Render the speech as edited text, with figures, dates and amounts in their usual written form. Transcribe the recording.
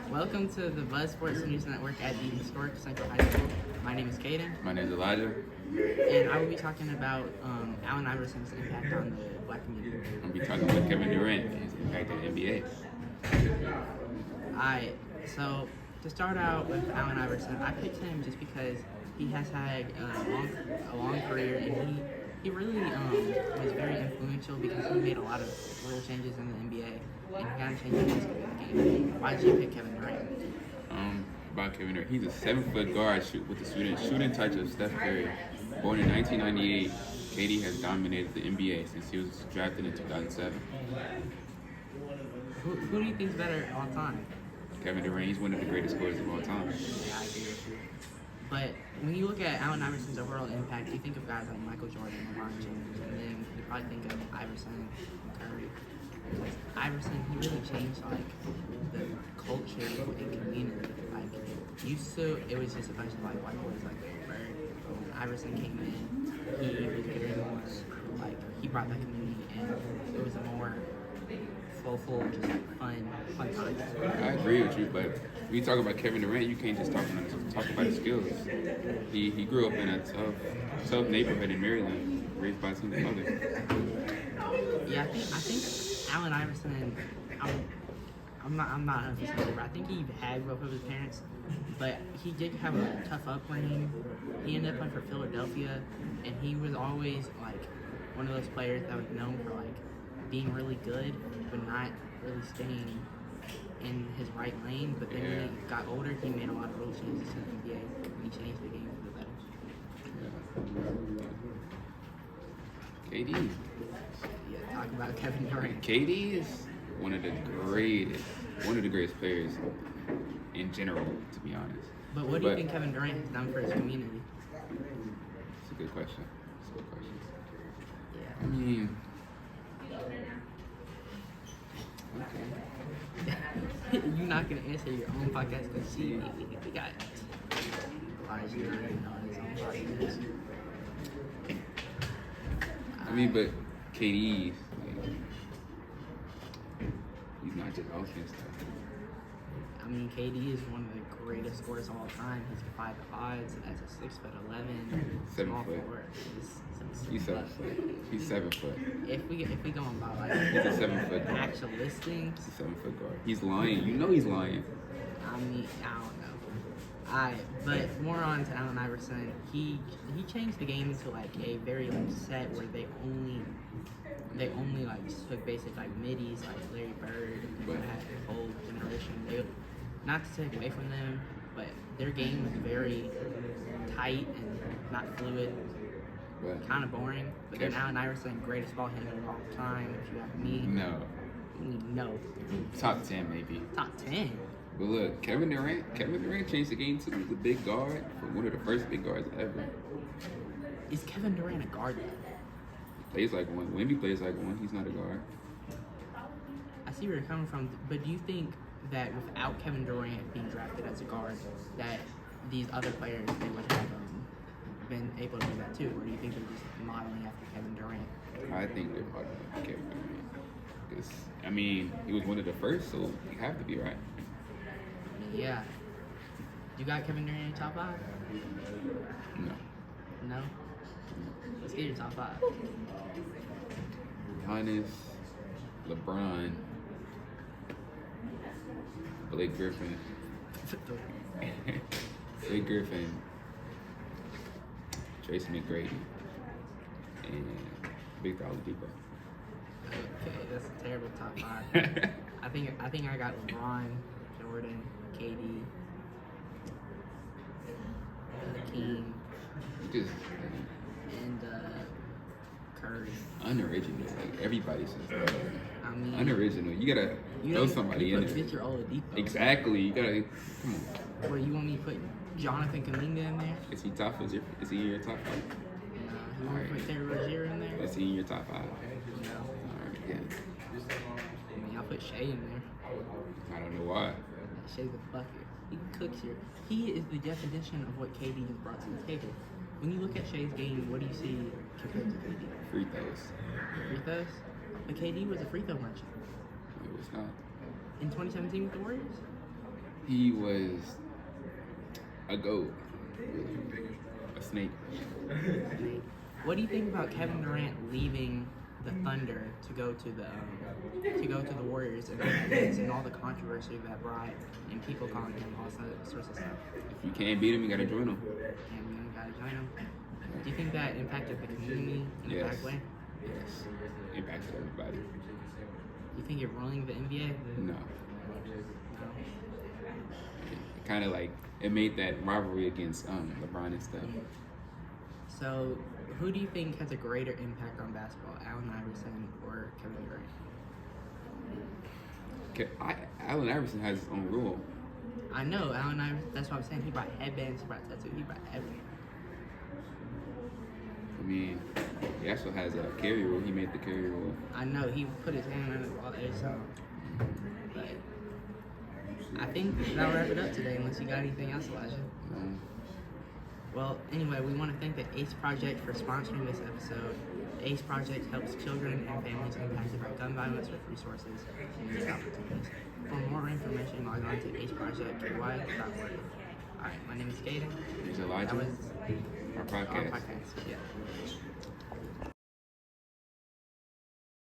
Welcome to the Buzz Sports News Network at the historic Central High School. My name is Kaden, My name is Elijah. and I will be talking about Allen Iverson's impact on the black community. I'm gonna be talking about Kevin Durant and his impact in the NBA. Alright, so to start out with Allen Iverson, I picked him just because he has had a long career, and he really was very influential because he made a lot of rule changes in the NBA, and he kind of changed the landscape of the game. Why did you pick Kevin Durant? About Kevin Durant, he's a 7-foot guard with the shooting touch of Steph Curry. Born in 1998, KD has dominated the NBA since he was drafted in 2007. Who do you think is better all time? Kevin Durant, he's one of the greatest scorers of all time. Yeah, I agree with you. But when you look at Allen Iverson's overall impact, you think of guys like Michael Jordan, LeBron James, and then you probably think of Iverson and Curry. Iverson, he really changed like the culture and community. Like used to, it was just a bunch of like white boys like Larry Bird. When Iverson came in, he was very more like he brought that community in. It was a more full, just like fun time. I agree with you, but when you talk about Kevin Durant, you can't just talk about his skills. He grew up in a tough neighborhood in Maryland, raised by a single mother. Yeah, I think Allen Iverson. I'm not 100% sure, but I think he had both of his parents, but he did have a tough upbringing. He ended up playing for Philadelphia, and he was always like one of those players that was known for like being really good, but not really staying in his right lane. But then when he got older, he made a lot of rule changes to the NBA, and he changed the game for the better. KD. Yeah, talk about Kevin Durant. KD is one of the greatest players in general, to be honest. But what do you think Kevin Durant has done for his community? It's a good question. Yeah. I mean, You're not gonna answer your own podcast because we got Elijah on his own podcast. I mean, but KD, like, he's not just offense though. I mean, KD is one of the greatest scorers of all time. He's defied the odds as a 6'11", 7 small foot. forward. He's 7 foot. He's 7 foot. If we going by like He's a 7 foot guard. actual listings, He's a 7 foot guard. He's lying. You know he's lying. I mean, I don't know. But more on to Allen Iverson. He changed the game into like a very like set where they only like took basic like middies like Larry Bird and that whole generation. They not to take away from them, but their game was very tight and not fluid. But Kind of boring. But then Allen Iverson, greatest ball handler of all time. If you ask me, no, top 10 maybe. top 10. But look, Kevin Durant changed the game too. He's a big guard, one of the first big guards ever. Is Kevin Durant a guard though? Plays like one. Wemby plays like one. He's not a guard. I see where you're coming from, but do you think that without Kevin Durant being drafted as a guard, that these other players they would have been able to do that too, or do you think they're just modeling after Kevin Durant? I think they're probably Kevin Durant. Because, I mean, he was one of the first, so you have to be right. Yeah. You got Kevin Durant in your top 5? No. No? Let's get your top 5. Giannis, LeBron, Blake Griffin, Tracy McGrady, and Victor Oladipo. Okay, that's a terrible top 5. I think I got LeBron, Jordan, KD, King, and Curry. Unoriginal. Like, everybody says that. I mean, Unoriginal. You gotta throw somebody in there. Victor Oladipo. Exactly. You gotta. Come on. Or you want me to put Jonathan Kuminga in there? Is he top? Is he in your top 5? No. You want me to put Terry Rozier in there? Is he in your top 5? No. Alright, yeah. I mean, I'll put Shea in there. I don't know why. Shea's a bucket. He cooks here. He is the definition of what KD has brought to the table. When you look at Shea's game, what do you see compared to KD? Free throws. Free throws? But KD was a free throw merchant. It's not. In 2017 with the Warriors? He was a goat. A snake. What do you think about Kevin Durant leaving the Thunder to go to the Warriors and all the controversy that brought and people calling him all sorts of stuff? If you can't beat him, you gotta join him. And we gotta join him. Do you think that impacted the community in a bad way? Yes. Impacted everybody. Do you think it ruining the NBA? No. It kind of like it made that rivalry against LeBron and stuff. So, who do you think has a greater impact on basketball, Allen Iverson or Kevin Durant? Allen Iverson has his own rule. I know Allen Iverson. That's what I'm saying. He brought headbands, he brought tattoos, he brought everything. I mean, he also has a carry rule. He made the carry rule. I know he put his hand on it all day, so. But I think that'll wrap it up today, unless you got anything else, Elijah. No. Well, anyway, we want to thank the ACE Project for sponsoring this episode. The ACE Project helps children and families impacted by gun violence with resources and youth opportunities. For more information, log on to aceprojectky.org. Alright, my name is Kaden. It's Elijah. That was our podcast. Yeah.